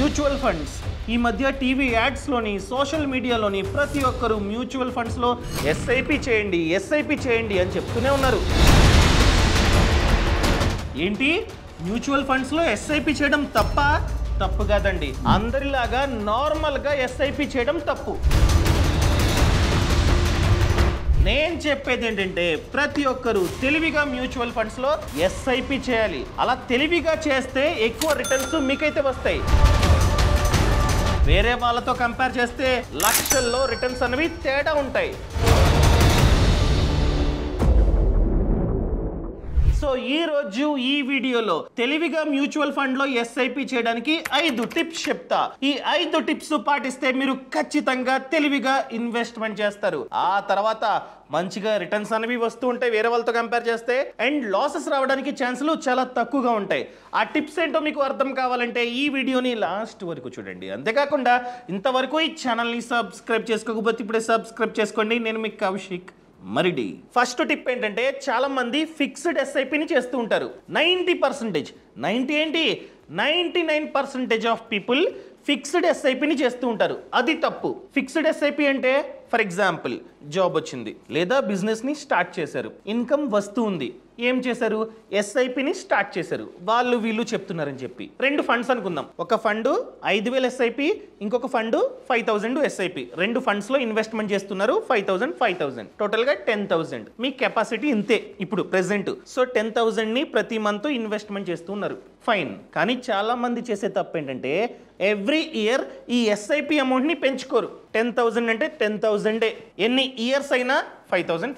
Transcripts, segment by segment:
Mutual funds ఈ మధ్య TV యాడ్స్లోని social మీడియాలోని ప్రతి ఒక్కరూ మ్యూచువల్ ఫండ్స్లో ఎస్ఐపి చేయండి అని చెప్తూనే ఉన్నారు. ఏంటి మ్యూచువల్ ఫండ్స్లో ఎస్ఐపి చేయడం తప్పు కాదండి. అందరిలాగా నార్మల్గా ఎస్ఐపి చేయడం తప్పు. నేను చెప్పేది ఏంటంటే ప్రతి ఒక్కరూ తెలివిగా మ్యూచువల్ ఫండ్స్లో ఎస్ఐపి చేయాలి. అలా తెలివిగా చేస్తే ఎక్కువ రిటర్న్స్ మీకైతే వస్తాయి. వేరే వాళ్ళతో కంపేర్ చేస్తే లక్షల్లో రిటర్న్స్ అనేవి తేడా ఉంటాయి. సో ఈ రోజు ఈ వీడియోలో తెలివిగా మ్యూచువల్ ఫండ్ లో ఎస్ఐపి చేయడానికి 5 టిప్స్ చెప్తా. ఈ 5 టిప్స్ పాటిస్తే మీరు ఖచ్చితంగా తెలివిగా ఇన్వెస్ట్మెంట్ చేస్తారు. ఆ తర్వాత మంచిగా రిటర్న్స్ అనేవి వస్తూ ఉంటాయి వేరే వాళ్ళతో కంపేర్ చేస్తే, అండ్ లాసెస్ రావడానికి ఛాన్సులు చాలా తక్కువగా ఉంటాయి. ఆ టిప్స్ ఏంటో మీకు అర్థం కావాలంటే ఈ వీడియోని లాస్ట్ వరకు చూడండి. అంతేకాకుండా ఇంతవరకు ఈ ఛానల్ని సబ్స్క్రైబ్ చేసుకోకపోతే ఇప్పుడే సబ్స్క్రైబ్ చేసుకోండి. నేను మీకు కౌశిక్ మరిడి. ఫస్ట్ టిప్ ఏంటంటే చాలా మంది ఫిక్స్డ్ ఎస్ఐపిని చేస్తూ ఉంటారు. 99% ఆఫ్ పీపుల్ ఫిక్స్డ్ ఎస్ఐపిని చేస్తూ ఉంటారు. అది తప్పు. ఫిక్స్డ్ ఎస్ఐపి అంటే ఫర్ ఎగ్జాంపుల్ జాబ్ వచ్చింది లేదా బిజినెస్ని స్టార్ట్ చేశారు, ఇన్కమ్ వస్తూ ఉంది, ఏం చేశారు ఎస్ఐపిని స్టార్ట్ చేశారు. వాళ్ళు వీళ్ళు చెప్తున్నారని చెప్పి 2 ఫండ్స్ అనుకుందాం. ఒక ఫండ్ 5,000 ఎస్ఐపి, ఇంకొక ఫండ్ 5,000 ఎస్ఐపి. 2 ఫండ్స్ లో ఇన్వెస్ట్మెంట్ చేస్తున్నారు. 5,000 టోటల్ గా 10,000. మీ కెపాసిటీ ఇంతే ఇప్పుడు ప్రెసెంట్. సో 10,000 ని ప్రతి మంత్ ఇన్వెస్ట్మెంట్ చేస్తున్నారు. ఫైన్. కానీ చాలా మంది చేసే తప్పు ఏంటంటే ఎవ్రీ ఇయర్ ఈ ఎస్ఐపి అమౌంట్ ని పెంచుకోరు. 10,000 అంటే 10,000. ఎన్ని ఇయర్స్ అయినా 5,000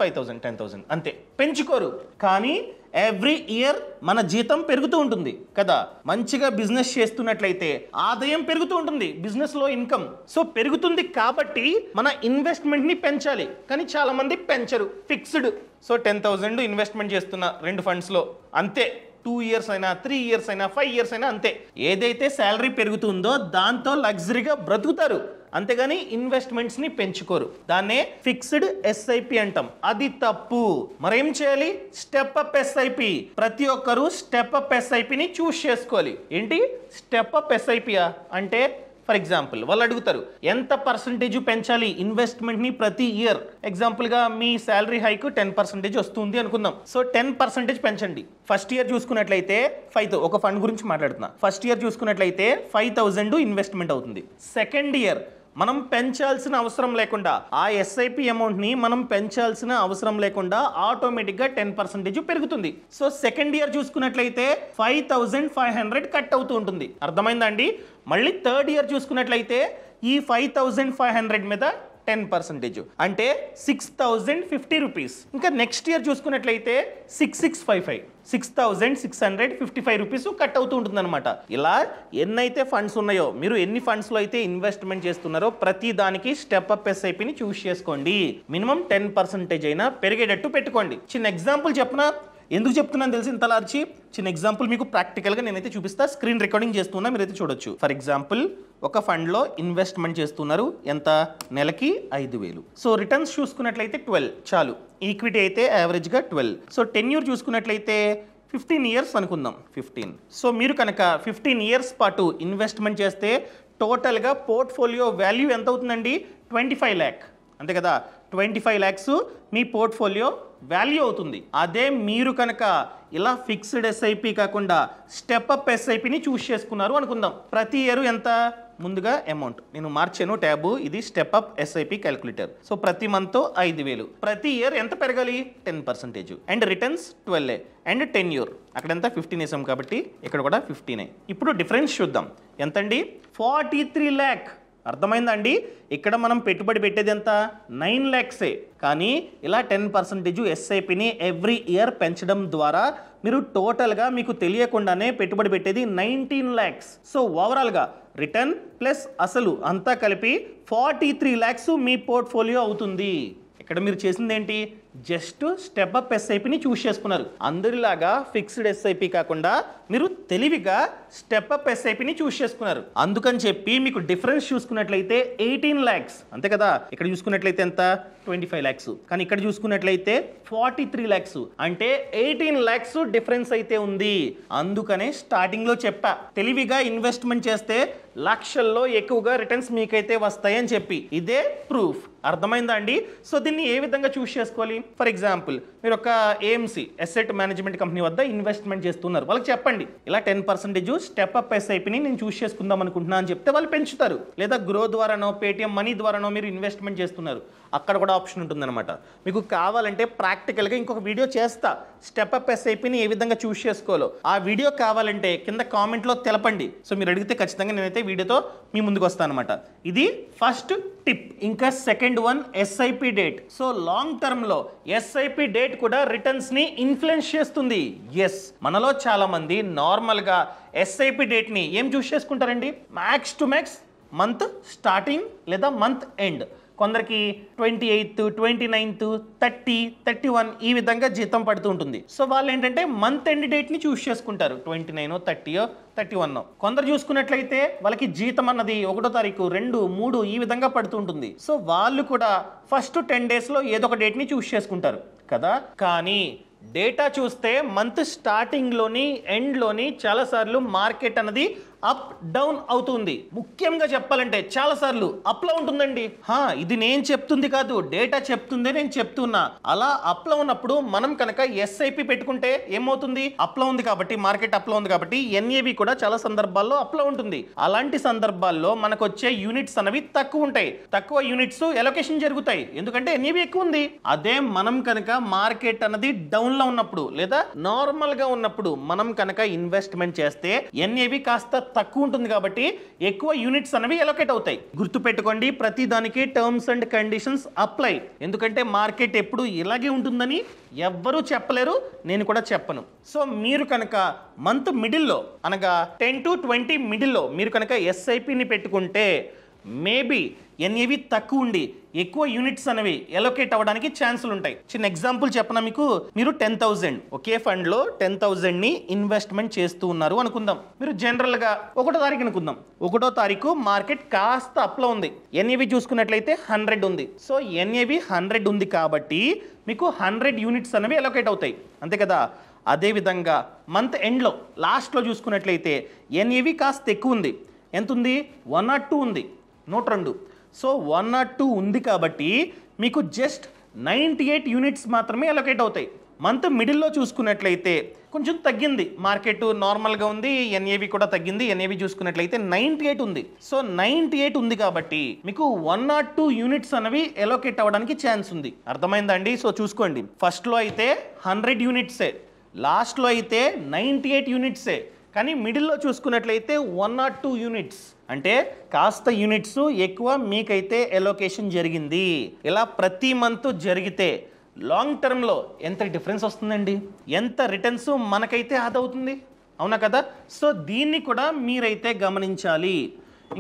10,000 అంతే, పెంచుకోరు. కానీ ఎవ్రీ ఇయర్ మన జీతం పెరుగుతూ ఉంటుంది కదా. మంచిగా బిజినెస్ చేస్తున్నట్లయితే ఆదాయం పెరుగుతూ ఉంటుంది, బిజినెస్ లో ఇన్కమ్. సో పెరుగుతుంది కాబట్టి మన ఇన్వెస్ట్మెంట్ ని పెంచాలి. కానీ చాలా మంది పెంచరు, ఫిక్స్డ్. సో 10,000 ఇన్వెస్ట్మెంట్ చేస్తున్న 2 ఫండ్స్ లో అంతే. 2 ఇయర్స్ అయినా 3 ఇయర్స్ అయినా 5 ఇయర్స్ అయినా అంతే. ఏదైతే శాలరీ పెరుగుతుందో దాంతో లగ్జరీగా బ్రతుకుతారు, అంతేగాని ఇన్వెస్ట్మెంట్స్ ని పెంచుకోరు. దాన్నే ఫిక్స్డ్ ఎస్ఐపి అంటాం. అది తప్పు. మరేం చేయాలి? Step up SIP. ప్రతి ఒక్కరూ స్టెప్ అప్ ఎస్ఐపిని చూస్ చేసుకోవాలి. ఏంటి స్టెప్ అప్ ఎస్ఐపియా అంటే ఫర్ ఎగ్జాంపుల్ వాళ్ళు అడుగుతారు ఎంత పర్సంటేజ్ పెంచాలి ఇన్వెస్ట్మెంట్ ని ప్రతి ఇయర్. ఎగ్జాంపుల్ గా మీ శాలరీ హైక్ 10% వస్తుంది అనుకుందాం. సో 10% పెంచండి. ఫస్ట్ ఇయర్ చూసుకున్నట్లయితే 5,000, ఒక ఫండ్ గురించి మాట్లాడుతున్నా. ఫస్ట్ ఇయర్ చూసుకున్నట్లయితే 5,000 ఇన్వెస్ట్మెంట్ అవుతుంది. సెకండ్ ఇయర్ మనం పెంచాల్సిన అవసరం లేకుండా ఆ ఎస్ఐపి అమౌంట్ ని మనం పెంచాల్సిన అవసరం లేకుండా ఆటోమేటిక్ గా 10% పెరుగుతుంది. సో సెకండ్ ఇయర్ చూసుకున్నట్లయితే 5,500 కట్ అవుతూ ఉంటుంది. అర్థమైందా అండి? మళ్ళీ థర్డ్ ఇయర్ చూసుకున్నట్లయితే ఈ 5,500 మీద 10% అంటే 6,050 రూపీస్. ఇంకా నెక్స్ట్ ఇయర్ చూసుకున్నట్లయితే 6,655 రూపీస్ కట్ అవుతూ ఉంటుంది అనమాట. ఇలా ఎన్నైతే ఫండ్స్ ఉన్నాయో, మీరు ఎన్ని ఫండ్స్ లో అయితే ఇన్వెస్ట్మెంట్ చేస్తున్నారో ప్రతి దానికి స్టెప్ అప్ ఎస్ఐపిని చూస్ చేసుకోండి. మినిమం 10% అయినా పెరిగేటట్టు పెట్టుకోండి. చిన్న ఎగ్జాంపుల్ చెప్పనా? ఎందుకు చెప్తున్నాను తెలిసి ఇంతలా అరిచి? చిన్న ఎగ్జాంపుల్ మీకు ప్రాక్టికల్గా నేనైతే చూపిస్తా. స్క్రీన్ రికార్డింగ్ చేస్తున్నా, మీరైతే చూడొచ్చు. ఫర్ ఎగ్జాంపుల్ ఒక ఫండ్లో ఇన్వెస్ట్మెంట్ చేస్తున్నారు. ఎంత? నెలకి 5,000. సో రిటర్న్స్ చూసుకున్నట్లయితే 12 చాలు. ఈక్విటీ అయితే యావరేజ్గా 12. సో టెన్యూర్ చూసుకున్నట్లయితే 15 ఇయర్స్ అనుకుందాం. 15. సో మీరు కనుక 15 ఇయర్స్ పాటు ఇన్వెస్ట్మెంట్ చేస్తే టోటల్గా పోర్ట్ఫోలియో వాల్యూ ఎంత అవుతుందండి? 25 lakh. అంతే కదా? 25 lakhs మీ పోర్ట్ఫోలియో వాల్యూ అవుతుంది. అదే మీరు కనుక ఇలా ఫిక్స్డ్ ఎస్ఐపి కాకుండా స్టెప్ అప్ ఎస్ఐపిని చూస్ చేసుకున్నారు అనుకుందాం. ప్రతి ఇయర్ ఎంత? ముందుగా అమౌంట్ నేను మార్చాను ట్యాబ్. ఇది step up SIP calculator. So ప్రతి మంత్ 5,000. ప్రతి ఇయర్ ఎంత పెరగాలి? 10%. And returns 12. అండ్ టెన్యూర్ అక్కడ ఎంత? 15 వేసాం కాబట్టి ఇక్కడ కూడా 15. ఇప్పుడు డిఫరెన్స్ చూద్దాం. ఎంతండి? 43 lakh. అర్థమైందా అండి? ఇక్కడ మనం పెట్టుబడి పెట్టేది ఎంత? 9 lakhs. కానీ ఇలా 10% ఎస్ఐపిని ఎవ్రీ ఇయర్ పెంచడం ద్వారా మీరు టోటల్గా మీకు తెలియకుండానే పెట్టుబడి పెట్టేది 19 lakhs. సో ఓవరాల్గా రిటర్న్ ప్లస్ అసలు అంతా కలిపి 43 lakhs మీ పోర్ట్ఫోలియో అవుతుంది. ఇక్కడ మీరు చేసింది ఏంటి? జస్ట్ స్టెప్ అప్ ఎస్ఐపిని చూస్ చేసుకున్నారు. అందరిలాగా ఫిక్స్డ్ ఎస్ఐపి కాకుండా మీరు తెలివిగా స్టెప్ అప్ ఎస్ఐపిని చూస్ చేసుకున్నారు. అందుకని చెప్పి మీకు డిఫరెన్స్ చూసుకున్నట్లయితే 18 lakhs అంతే కదా. ఇక్కడ చూసుకున్నట్లయితే ఎంత 25 lakhs, కానీ ఇక్కడ చూసుకున్నట్లయితే 43 lakhs, అంటే 18 lakhs డిఫరెన్స్ అయితే ఉంది. అందుకనే స్టార్టింగ్ లో చెప్పా, తెలివిగా ఇన్వెస్ట్మెంట్ చేస్తే లక్షల్లో ఎక్కువగా రిటర్న్స్ మీకైతే వస్తాయని చెప్పి. ఇదే ప్రూఫ్. అర్థమైందా అండి? సో దీన్ని ఏ విధంగా చూస్ చేసుకోవాలి? ఫర్ ఎగ్జాంపుల్ మీరు ఒక ఏఎంసి అసెట్ మేనేజ్మెంట్ కంపెనీ వద్ద ఇన్వెస్ట్మెంట్ చేస్తున్నారు. వాళ్ళకి చెప్పండి ఇలా 10% స్టెప్ అప్ ఎస్ఐపిని నేను చూస్ చేసుకుందాం అనుకుంటున్నా అని చెప్తే వాళ్ళు పెంచుతారు. లేదా గ్రో ద్వారానో పేటిఎం మనీ ద్వారానో మీరు ఇన్వెస్ట్మెంట్ చేస్తున్నారు, అక్కడ కూడా ఆప్షన్ ఉంటుందన్నమాట. మీకు కావాలంటే ప్రాక్టికల్గా ఇంకొక వీడియో చేస్తా, స్టెప్ అప్ ఎస్ఐపిని ఏ విధంగా చూస్ చేసుకోవాలో. ఆ వీడియో కావాలంటే కింద కామెంట్లో తెలపండి. సో మీరు అడిగితే ఖచ్చితంగా నేనైతే వీడియోతో మీ ముందుకు వస్తాను అనమాట. ఇది ఫస్ట్ టిప్. ఇంకా second one SIP date. So long term లో ఎస్ఐపి డేట్ కూడా రిటర్న్స్ ని ఇన్ఫ్లుయెన్స్ చేస్తుంది. ఎస్, మనలో చాలా మంది నార్మల్ గా ఎస్ఐపి డేట్ ని ఏం చూస్ చేసుకుంటారండి? Max to max month starting లేదా మంత్ ఎండ్. కొందరికి 28th, 29th, 30, 31 ఈ విధంగా జీతం పడుతూ ఉంటుంది. సో వాళ్ళు ఏంటంటే మంత్ ఎండ్ డేట్ ని చూస్ చేసుకుంటారు, 29, 30, 31. కొందరు చూసుకున్నట్లయితే వాళ్ళకి జీతం అన్నది 1వ తారీఖు, 2, 3 ఈ విధంగా పడుతూ ఉంటుంది. సో వాళ్ళు కూడా ఫస్ట్ 10 days లో ఏదో ఒక డేట్ ని చూస్ చేసుకుంటారు కదా. కానీ డేటా చూస్తే మంత్ స్టార్టింగ్ లోని ఎండ్ లోని చాలా సార్లు మార్కెట్ అన్నది అప్ డౌన్ అవుతుంది. ముఖ్యంగా చెప్పాలంటే చాలా సార్లు అప్ లో ఉంటుందండి. ఇది నేను చెప్తుంది కాదు, డేటా చెప్తుంది, నేను చెప్తున్నా. అలా అప్ లో ఉన్నప్పుడు మనం కనుక ఎస్ఐపి పెట్టుకుంటే ఏమవుతుంది? అప్ లో ఉంది కాబట్టి, మార్కెట్ అప్ లో ఉంది కాబట్టి ఎన్ఏవి కూడా చాలా సందర్భాల్లో అప్ లో ఉంటుంది. అలాంటి సందర్భాల్లో మనకు వచ్చే యూనిట్స్ అనేవి తక్కువ ఉంటాయి. తక్కువ యూనిట్స్ ఎలొకేషన్ జరుగుతాయి, ఎందుకంటే ఎన్ఏవి ఎక్కువ ఉంది. అదే మనం కనుక మార్కెట్ అన్నది డౌన్ లో ఉన్నప్పుడు లేదా నార్మల్ గా ఉన్నప్పుడు మనం కనుక ఇన్వెస్ట్మెంట్ చేస్తే ఎన్ఏవి కాస్త తక్కువ ఉంటుంది కాబట్టి ఎక్కువ యూనిట్స్ అనేవి ఎలొకేట్ అవుతాయి. గుర్తు పెట్టుకోండి, ప్రతి దానికి టర్మ్స్ అండ్ కండిషన్స్ అప్లై. ఎందుకంటే మార్కెట్ ఎప్పుడు ఇలాగే ఉంటుందని ఎవ్వరూ చెప్పలేరు, నేను కూడా చెప్పను. సో మీరు కనుక మంత్ మిడిల్లో అనగా 10 to 20 మిడిల్లో మీరు కనుక ఎస్ఐపిని పెట్టుకుంటే మేబీ ఎన్ఏవి తక్కువ ఉండి ఎక్కువ యూనిట్స్ అనేవి ఎలొకేట్ అవ్వడానికి ఛాన్సులు ఉంటాయి. చిన్న ఎగ్జాంపుల్ చెప్పనా మీకు. మీరు 10,000 ఒకే ఫండ్ లో 10,000 ని ఇన్వెస్ట్మెంట్ చేస్తూ ఉన్నారు అనుకుందాం. మీరు జనరల్ గా 1వ తారీఖు అనుకుందాం. 1వ తారీఖు మార్కెట్ కాస్త అప్ లో ఉంది. ఎన్ఏవి చూసుకున్నట్లయితే 100 ఉంది. సో ఎన్ఏవి 100 ఉంది కాబట్టి మీకు 100 యూనిట్స్ అనేవి ఎలొకేట్ అవుతాయి, అంతే కదా. అదేవిధంగా మంత్ ఎండ్లో లాస్ట్లో చూసుకున్నట్లయితే ఎన్ఏవి కాస్త ఎక్కువ ఉంది. ఎంత ఉంది? 102 ఉంది, 102. సో 102 ఉంది కాబట్టి మీకు జస్ట్ 98 యూనిట్స్ మాత్రమే అలొకేట్ అవుతాయి. మంత్ మిడిల్లో చూసుకున్నట్లయితే కొంచెం తగ్గింది, మార్కెట్ నార్మల్గా ఉంది, ఎన్ఏవి కూడా తగ్గింది. ఎన్ఏవి చూసుకున్నట్లయితే 98 ఉంది. సో 98 ఉంది కాబట్టి మీకు 102 యూనిట్స్ అనేవి ఎలొకేట్ అవ్వడానికి ఛాన్స్ ఉంది. అర్థమైందా అండి? సో చూసుకోండి, ఫస్ట్లో అయితే 100 యూనిట్సే, లాస్ట్లో అయితే 98 యూనిట్సే, కానీ మిడిల్లో చూసుకున్నట్లయితే 102 యూనిట్స్. అంటే కాస్త యూనిట్స్ ఎక్కువ మీకైతే ఎలొకేషన్ జరిగింది. ఇలా ప్రతి మంత్ జరిగితే లాంగ్ టర్మ్లో ఎంత డిఫరెన్స్ వస్తుందండి, ఎంత రిటర్న్స్ మనకైతే ఆదవుతుంది, అవునా కదా. సో దీన్ని కూడా మీరైతే గమనించాలి.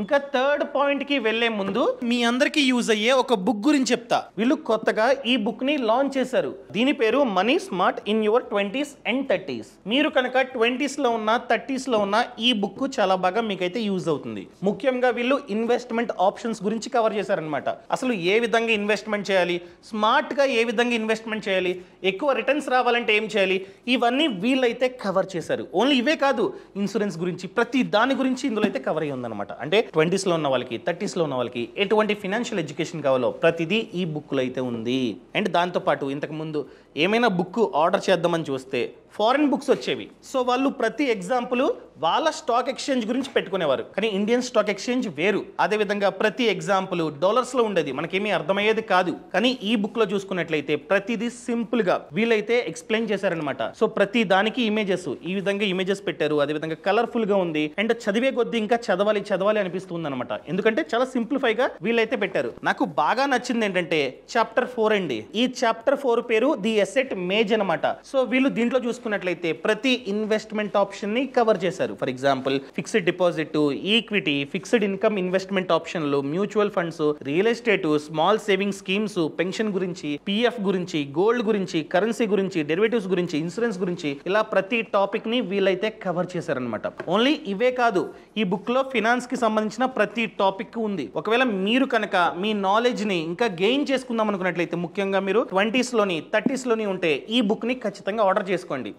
ఇంకా థర్డ్ పాయింట్కి వెళ్లే ముందు మీ అందరికీ యూజ్ అయ్యే ఒక బుక్ గురించి చెప్తా. వీళ్ళు కొత్తగా ఈ బుక్ ని లాంచ్ చేశారు. దీని పేరు money smart in your 20s and 30s. మీరు కనుక 20s లో ఉన్న 30s లో ఉన్న ఈ బుక్ చాలా బాగా మీకైతే యూజ్ అవుతుంది. ముఖ్యంగా వీళ్ళు ఇన్వెస్ట్మెంట్ ఆప్షన్స్ గురించి కవర్ చేశారనమాట. అసలు ఏ విధంగా ఇన్వెస్ట్మెంట్ చేయాలి, స్మార్ట్ గా ఏ విధంగా ఇన్వెస్ట్మెంట్ చేయాలి, ఎక్కువ రిటర్న్స్ రావాలంటే ఏం చేయాలి, ఇవన్నీ వీళ్ళైతే కవర్ చేశారు. ఓన్లీ ఇవే కాదు, ఇన్సూరెన్స్ గురించి ప్రతి దాని గురించి ఇందులో అయితే కవర్ అయ్యి ఉందన్నమాట. అంటే 20s లో ఉన్న వాళ్ళకి, 30s లో ఉన్న వాళ్ళకి ఎటువంటి ఫినాన్షియల్ ఎడ్యుకేషన్ కావాలో ప్రతిదీ ఈ బుక్లో అయితే ఉంది. అండ్ దాంతోపాటు ఇంతకు ముందు ఏమైనా బుక్ ఆర్డర్ చేద్దామని చూస్తే ఫారిన్ బుక్స్ వచ్చేవి. సో వాళ్ళు ప్రతి ఎగ్జాంపుల్ వాళ్ళ స్టాక్ ఎక్స్చేంజ్ గురించి పెట్టుకునేవారు, కానీ ఇండియన్ స్టాక్ ఎక్స్చేంజ్ వేరు. అదేవిధంగా ప్రతి ఎగ్జాంపుల్ డాలర్స్లో ఉండేది, మనకేమీ అర్థమయ్యేది కాదు. కానీ ఈ బుక్లో చూసుకున్నట్లయితే ప్రతిదీ సింపుల్గా వీళ్ళైతే ఎక్స్ప్లెయిన్ చేశారనమాట. సో ప్రతి దానికి ఇమేజెస్, ఈ విధంగా ఇమేజెస్ పెట్టారు. అదేవిధంగా కలర్ఫుల్గా ఉంది. అండ్ చదివే కొద్దీ ఇంకా చదవాలి చదవాలి అనిపిస్తుంది అనమాట, ఎందుకంటే చాలా సింప్లిఫైగా వీళ్ళైతే పెట్టారు. నాకు బాగా నచ్చింది ఏంటంటే చాప్టర్ 4 అండి. ఈ చాప్టర్ 4 పేరు ది ఎసెట్ మేజ్ అనమాట. సో వీళ్ళు దీంట్లో చూసుకున్నట్లయితే ప్రతి ఇన్వెస్ట్మెంట్ ఆప్షన్ ని కవర్ చేశారు. For example fixed deposit, equity, fixed income investment ఆప్షన్లు, mutual funds, real estate, small saving schemes, pension గురించి, పిఎఫ్ గురించి, గోల్డ్ గురించి, కరెన్సీ గురించి, డెరివేటివ్స్ గురించి, ఇన్సూరెన్స్ గురించి, ఇలా ప్రతి టాపిక్ ని వీళ్ళైతే కవర్ చేశారనమాట. ఓన్లీ ఇవే కాదు, ఈ బుక్ లో ఫినాన్స్ కి సంబంధించిన ప్రతి టాపిక్ ఉంది. ఒకవేళ మీరు కనుక మీ నాలెడ్జ్ ని ఇంకా గెయిన్ చేసుకుందాం అనుకున్నట్లయితే, ముఖ్యంగా మీరు 20s లోని 30s లోని ఉంటే ఈ బుక్ ని ఖచ్చితంగా ఆర్డర్ చేసుకోండి.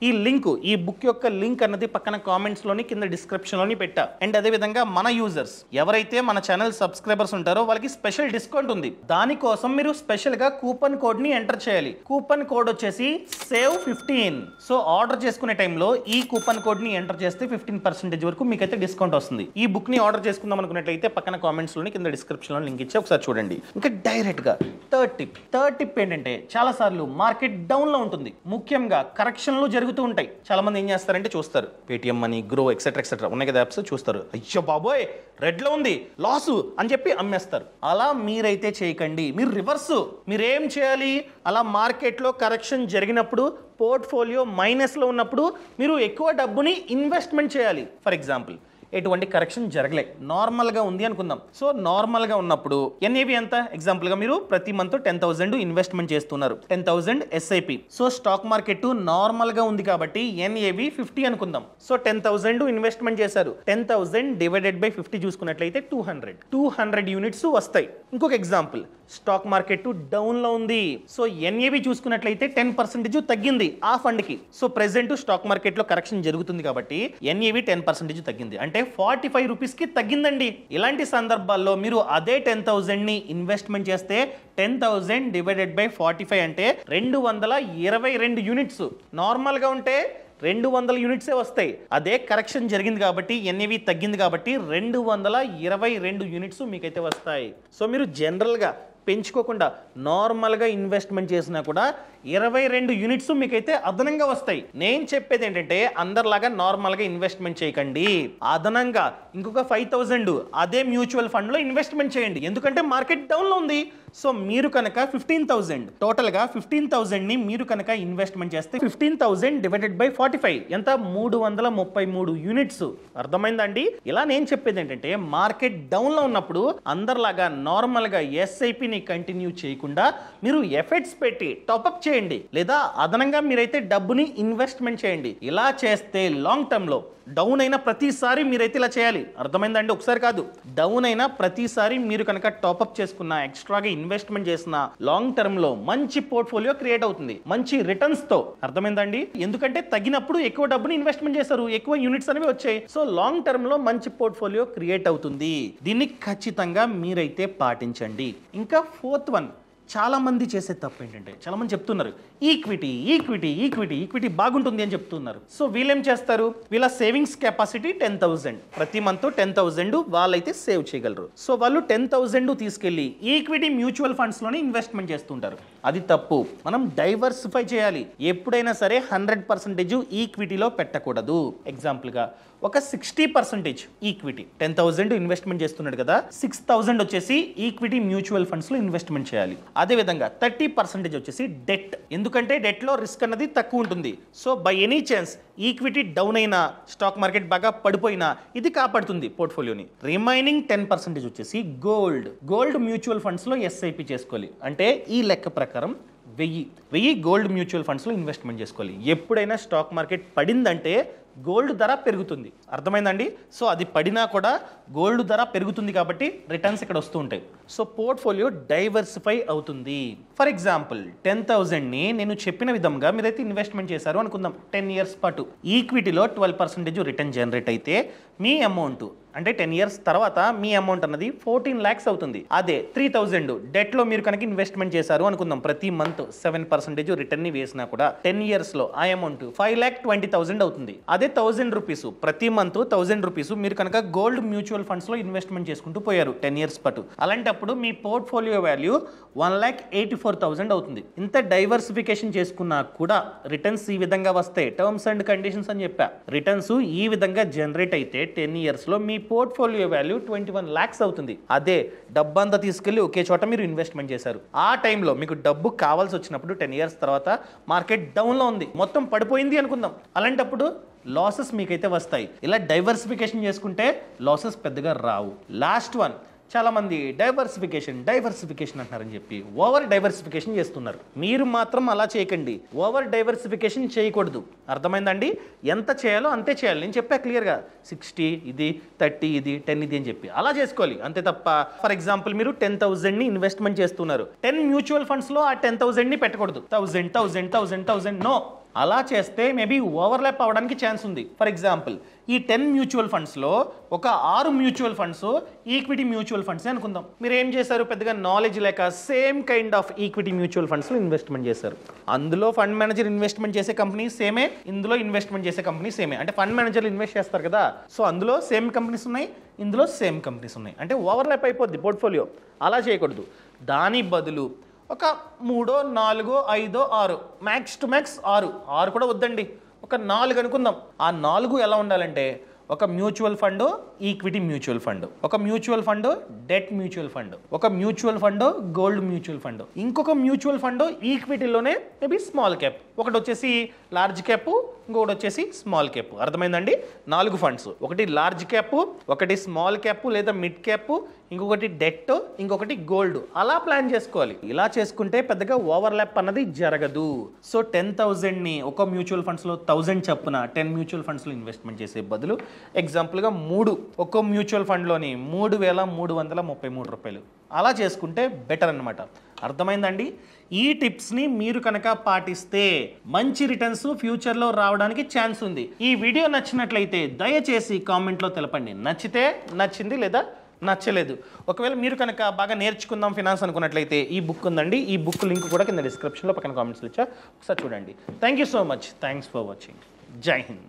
ఈ బుక్ యొక్క లింక్ అన్నది పక్కన కామెంట్స్ లోని కింద డిస్క్రిప్షన్ లోని పెట్టా. అండ్ అదే విధంగా మన యూజర్స్ ఎవరైతే మన ఛానల్ సబ్స్క్రైబర్స్ ఉంటారో వాళ్ళకి స్పెషల్ డిస్కౌంట్ ఉంది. దానికోసం మీరు స్పెషల్ గా కూపన్ కోడ్ ని ఎంటర్ చేయాలి. కూపన్ కోడ్ వచ్చేసి SAVE15. సో ఆర్డర్ చేసుకునే టైంలో ఈ కూపన్ కోడ్ ని ఎంటర్ చేస్తే 15% వరకు మీకైతే డిస్కౌంట్ వస్తుంది. ఈ బుక్ ని ఆర్డర్ చేసుకుందాం అనుకున్నట్లయితే పక్కన కామెంట్స్ లోని కింద డిస్క్రిప్షన్ లో లింక్ ఇచ్చి ఒకసారి చూడండి. ఇంకా డైరెక్ట్ గా థర్డ్ టిప్ ఏంటంటే, చాలా సార్లు మార్కెట్ డౌన్ లో ఉంటుంది, ముఖ్యంగా కరెక్షన్లు జరుగుతూ ఉంటాయి. చాలా మంది ఏం చేస్తారంటే చూస్తారు, పేటిఎం మనీ, గ్రో, ఎక్సెట్రా ఉన్నాయి కదా యాప్స్, చూస్తారు, అయ్యో బాబోయ్ రెడ్ లో ఉంది, లాసు అని చెప్పి అమ్మేస్తారు. అలా మీరైతే చేయకండి. మీరు రివర్స్, మీరేం చేయాలి, అలా మార్కెట్లో కరెక్షన్ జరిగినప్పుడు, పోర్ట్ఫోలియో మైనస్ లో ఉన్నప్పుడు మీరు ఎక్కువ డబ్బుని ఇన్వెస్ట్మెంట్ చేయాలి. ఫర్ ఎగ్జాంపుల్ ఎటువంటి కరెక్షన్ జరగలే, నార్మల్ గా ఉంది అనుకుందాం. సో నార్మల్ గా ఉన్నప్పుడు ఎన్ఏవి ఎంత, ఎగ్జాంపుల్ గా మీరు ప్రతి మంత్ 10,000 ఇన్వెస్ట్మెంట్ చేస్తున్నారు, 10,000 SIP. So stock market normal గా ఉంది కాబట్టి ఎన్ఏవి 50 అనుకుందాం. సో 10,000 ఇన్వెస్ట్మెంట్ చేశారు, 10,000 డివైడెడ్ బై 50 చూసుకున్నట్లయితే 200 యూనిట్స్ వస్తాయి. ఇంకొక ఎగ్జాంపుల్, స్టాక్ మార్కెట్ డౌన్ లో ఉంది. సో ఎన్ఏవి చూసుకున్నట్లయితే 10% తగ్గింది ఆ ఫండ్ కి. సో ప్రెసెంట్ స్టాక్ మార్కెట్ లో కరెక్షన్ జరుగుతుంది కాబట్టి ఎన్ఏవి 10% తగ్గింది, అంటే 45 రూపీస్ కి తగ్గిందండి. ఇలాంటి సందర్భాల్లో మీరు అదే 10,000 ని ఇన్వెస్ట్మెంట్ చేస్తే 10,000 డివైడెడ్ బై 45 అంటే 222 యూనిట్స్. నార్మల్ గా ఉంటే 200 యూనిట్సే వస్తాయి. అదే కరెక్షన్ జరిగింది కాబట్టి, ఎన్ఏవి తగ్గింది కాబట్టి 222 యూనిట్స్ మీకైతే వస్తాయి. సో మీరు జనరల్గా పెంచుకోకుండా నార్మల్గా ఇన్వెస్ట్మెంట్ చేసినా కూడా 22 యూనిట్స్ మీకైతే అదనంగా వస్తాయి. నేను చెప్పేది ఏంటంటే, అందరిలాగా నార్మల్గా ఇన్వెస్ట్మెంట్ చేయకండి, అదనంగా ఇంకొక 5,000 అదే మ్యూచువల్ ఫండ్లో ఇన్వెస్ట్మెంట్ చేయండి. ఎందుకంటే మార్కెట్ డౌన్లో ఉంది. సో మీరు కనుక 15,000 టోటల్గా 15,000ని మీరు కనుక ఇన్వెస్ట్మెంట్ చేస్తే 15,000 డివైడెడ్ బై 45 ఎంత, 333 యూనిట్స్. అర్థమైందండి? ఇలా నేను చెప్పేది ఏంటంటే, మార్కెట్ డౌన్లో ఉన్నప్పుడు అందరిలాగా నార్మల్గా ఎస్ఐపిని కంటిన్యూ చేయకుండా మీరు ఎఫర్ట్స్ పెట్టి టాప్అప్ చేయండి, లేదా అదనంగా మీరైతే డబ్బుని ఇన్వెస్ట్మెంట్ చేయండి. ఇలా చేస్తే లాంగ్ టర్మ్ లో డౌన్ అయిన ప్రతిసారి మీరైతే ఇలా చేయాలి. అర్థమైందండి? ఒకసారి కాదు, డౌన్ అయిన ప్రతిసారి మీరు కనుక టాప్అప్ చేసుకున్న, ఎక్స్ట్రాగా ఇన్వెస్ట్మెంట్ చేసిన, లాంగ్ టర్మ్ లో మంచి పోర్ట్ఫోలియో క్రియేట్ అవుతుంది, మంచి రిటర్న్స్ తో. అర్థమైందండి? ఎందుకంటే తగ్గినప్పుడు ఎక్కువ డబ్బుని ఇన్వెస్ట్మెంట్ చేస్తారు, ఎక్కువ యూనిట్స్ అనేవి వచ్చాయి. సో లాంగ్ టర్మ్ లో మంచి పోర్ట్ఫోలియో క్రియేట్ అవుతుంది. దీన్ని ఖచ్చితంగా మీరైతే పాటించండి. ఇంకా ఫోర్త్ వన్, చాలా మంది చేసే తప్పు ఏంటంటే, చాలా మంది చెప్తున్నారు ఈక్విటీ బాగుంటుంది అని చెప్తున్నారు. సో వీళ్ళేం చేస్తారు, వీళ్ళ సేవింగ్స్ కెపాసిటీ 10,000, ప్రతి మంత్ 10,000 వాళ్ళైతే సేవ్ చేయగలరు. సో వాళ్ళు 10,000 తీసుకెళ్లి ఈక్విటీ మ్యూచువల్ ఫండ్స్ లోనే ఇన్వెస్ట్మెంట్ చేస్తుంటారు. అది తప్పు. మనం డైవర్సిఫై చేయాలి. ఎప్పుడైనా సరే 100% ఈక్విటీలో పెట్టకూడదు. ఎగ్జాంపుల్ గా ఒక 60% ఈక్విటీ, 10,000 ఇన్వెస్ట్మెంట్ చేస్తున్నాడు కదా, 6,000 వచ్చేసి ఈక్విటీ మ్యూచువల్ ఫండ్స్ లో ఇన్వెస్ట్మెంట్ చేయాలి. అదే విధంగా 30% వచ్చేసి డెట్, ఎందుకంటే డెట్ లో రిస్క్ అన్నది తక్కువ ఉంటుంది. So by any chance equity down అయినా, స్టాక్ మార్కెట్ బాగా పడిపోయినా ఇది కాపాడుతుంది పోర్ట్ఫోలియోని. రిమైనింగ్ 10% వచ్చేసి గోల్డ్ మ్యూచువల్ ఫండ్స్ లో ఎస్ఐపి చేసుకోవాలి. అంటే ఈ లెక్క ప్రకారం 1000 గోల్డ్ మ్యూచువల్ ఫండ్స్ లో ఇన్వెస్ట్మెంట్ చేసుకోవాలి. ఎప్పుడైనా స్టాక్ మార్కెట్ పడిందంటే గోల్డ్ ధర పెరుగుతుంది. అర్థమైందండి? సో అది పడినా కూడా గోల్డ్ ధర పెరుగుతుంది కాబట్టి రిటర్న్స్ ఇక్కడ వస్తూ ఉంటాయి. సో పోర్ట్ఫోలియో డైవర్సిఫై అవుతుంది. ఫర్ ఎగ్జాంపుల్ 10,000ని నేను చెప్పిన విధంగా మీరైతే ఇన్వెస్ట్మెంట్ చేశారు అనుకుందాం, 10 ఇయర్స్ పాటు. ఈక్విటీలో 12% రిటర్న్ జనరేట్ అయితే మీ అమౌంట్ అంటే 10 ఇయర్స్ తర్వాత మీ అమౌంట్ అన్నది 14 lakhs అవుతుంది. అదే 3,000 డెట్లో మీరు కనుక ఇన్వెస్ట్మెంట్ చేశారు అనుకుందాం, ప్రతి మంత్ 7% రిటర్న్ ని వేసినా కూడా 10 years లో ఆ అమౌంట్ 5,20,000 అవుతుంది. అదే 1,000 రూపీస్ ప్రతి మంత్ 1,000 రూపీస్ మీరు కనుక గోల్డ్ మ్యూచువల్ ఫండ్స్ లో ఇన్వెస్ట్మెంట్ చేసుకుంటూ పోయారు 10 years పాటు. అలాంటప్పుడు మీ పోర్ట్ఫోలియో వాల్యూ 1,84,000 అవుతుంది. ఇంత డైవర్సిఫికేషన్ చేసుకున్నా కూడా రిటర్న్స్ ఈ విధంగా వస్తాయి. టర్మ్స్ అండ్ కండిషన్స్ అని చెప్పా, రిటర్న్స్ ఈ విధంగా జనరేట్ అయితే 10 years లో మీ పోర్ట్ఫోలియో వాల్యూ 21 lakhs అవుతుంది. అదే డబ్బంతా తీసుకెళ్లి ఒకే చోట మీరు ఇన్వెస్ట్మెంట్ చేశారు. ఆ టైంలో మీకు డబ్బు కావాల్సి వచ్చినప్పుడు 10 years తర్వాత మార్కెట్ డౌన్లో ఉంది, మొత్తం పడిపోయింది అనుకుందాం. అలాంటప్పుడు లాసెస్ మీకైతే వస్తాయి. ఇలా డైవర్సిఫికేషన్ చేసుకుంటే లాసెస్ పెద్దగా రావు. లాస్ట్ వన్, చాలా మంది డైవర్సిఫికేషన్ అంటున్నారని చెప్పి ఓవర్ డైవర్సిఫికేషన్ చేస్తున్నారు. మీరు మాత్రం అలా చేయకండి, ఓవర్ డైవర్సిఫికేషన్ చేయకూడదు. అర్థమైందండి? ఎంత చేయాలో అంతే చేయాలి. నేను చెప్పా క్లియర్గా, 60 ఇది, 30 ఇది, 10 ఇది అని చెప్పి అలా చేసుకోవాలి అంతే తప్ప. ఫర్ ఎగ్జాంపుల్ మీరు 10,000ని ఇన్వెస్ట్మెంట్ చేస్తున్నారు, 10 మ్యూచువల్ ఫండ్స్లో ఆ 10,000ని పెట్టకూడదు. 1000 నో. అలా చేస్తే మేబీ ఓవర్లాప్ అవ్వడానికి ఛాన్స్ ఉంది. ఫర్ ఎగ్జాంపుల్ ఈ 10 మ్యూచువల్ ఫండ్స్లో ఒక 6 mutual funds equity mutual funds అనుకుందాం. మీరు ఏం చేశారు, పెద్దగా నాలెడ్జ్ లేక same kind of equity mutual ఫండ్స్లో ఇన్వెస్ట్మెంట్ చేశారు. అందులో ఫండ్ మేనేజర్ ఇన్వెస్ట్మెంట్ చేసే కంపెనీ సేమే, ఇందులో ఇన్వెస్ట్మెంట్ చేసే కంపెనీ సేమే. అంటే ఫండ్ మేనేజర్లు ఇన్వెస్ట్ చేస్తారు కదా, సో అందులో సేమ్ కంపెనీస్ ఉన్నాయి, ఇందులో సేమ్ కంపెనీస్ ఉన్నాయి. అంటే ఓవర్లాప్ అయిపోద్ది పోర్ట్ఫోలియో. అలా చేయకూడదు. దాని బదులు ఒక 3, 4, 5, 6 మ్యాక్స్ టు మ్యాక్స్ 6 కూడా వద్దండి, ఒక 4 అనుకుందాం. ఆ 4 ఎలా ఉండాలంటే ఒక mutual fund equity mutual fund, ఒక mutual fund debt mutual fund, ఒక mutual fund gold mutual fund, ఇంకొక మ్యూచువల్ ఫండ్ ఈక్విటీలోనే మేబీ స్మాల్ క్యాప్, ఒకటి వచ్చేసి లార్జ్ క్యాప్, ఇంకొకటి వచ్చేసి స్మాల్ క్యాప్. అర్థమైందండి? 4 ఫండ్స్, ఒకటి లార్జ్ క్యాప్, ఒకటి స్మాల్ క్యాప్ లేదా మిడ్ క్యాప్, ఇంకొకటి డెట్, ఇంకొకటి గోల్డ్. అలా ప్లాన్ చేసుకోవాలి. ఇలా చేసుకుంటే పెద్దగా ఓవర్లాప్ అన్నది జరగదు. సో 10,000ని ఒక మ్యూచువల్ ఫండ్స్లో 1000 చప్పున 10 మ్యూచువల్ ఫండ్స్లో ఇన్వెస్ట్మెంట్ చేసే బదులు ఎగ్జాంపుల్గా 3 ఒక్కో మ్యూచువల్ ఫండ్లోని 3,333 రూపాయలు అలా చేసుకుంటే బెటర్ అన్నమాట. అర్థమైందండి? ఈ టిప్స్ని మీరు కనుక పాటిస్తే మంచి రిటర్న్స్ ఫ్యూచర్లో రావడానికి ఛాన్స్ ఉంది. ఈ వీడియో నచ్చినట్లయితే దయచేసి కామెంట్లో తెలపండి. నచ్చితే నచ్చింది, లేదా నచ్చలేదు. ఒకవేళ మీరు కనుక బాగా నేర్చుకుందాం ఫినాన్స్ అనుకున్నట్లయితే ఈ బుక్ ఉందండి, ఈ బుక్ లింక్ కూడా కింద డిస్క్రిప్షన్లో పక్కన కామెంట్స్లో ఇచ్చా, ఒకసారి చూడండి. Thank you so much. Thanks for watching. జై హింద్.